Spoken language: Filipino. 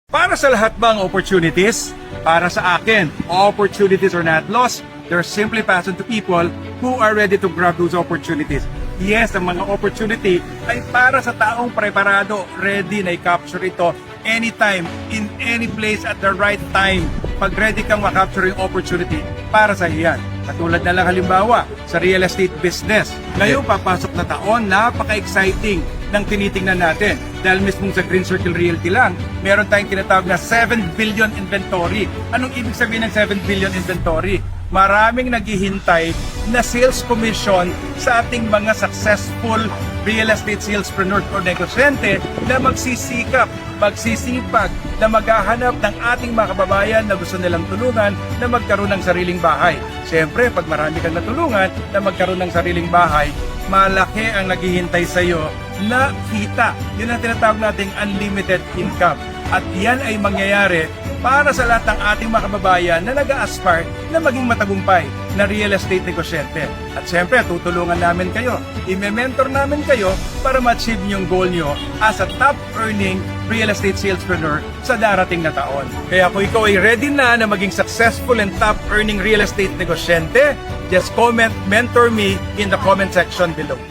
Para sa lahat bang opportunities? Para sa akin, opportunities are not lost. They're simply passed on to people who are ready to grab those opportunities. Yes, ang mga opportunity ay para sa taong preparado, ready na i-capture ito anytime, in any place, at the right time. Pag ready kang makapture yung opportunity, para sa iyan. Katulad na lang halimbawa sa real estate business. Ngayon papasok na taon, napaka-exciting ng tinitingnan natin. Dahil mismong sa Green Circle Realty lang, meron tayong tinatawag na 7 billion inventory. Anong ibig sabihin ng 7 billion inventory? Maraming naghihintay na sales commission sa ating mga successful real estate salespreneur o negosyante na magsisikap, magsisipag, na maghahanap ng ating mga kababayan na gusto nilang tulungan na magkaroon ng sariling bahay. Siyempre, pag marami kang natulungan na magkaroon ng sariling bahay, malaki ang naghihintay sa iyo na kita. Yun ang tinatawag nating unlimited income. At yan ay mangyayari para sa lahat ng ating mga kababayan na nag-a-aspire na maging matagumpay na real estate negosyante. At siyempre, tutulungan namin kayo. I-mentor namin kayo para ma-achieve yung goal nyo as a top-earning real estate salespreneur sa darating na taon. Kaya kung ikaw ay ready na maging successful and top-earning real estate negosyante, just comment, mentor me in the comment section below.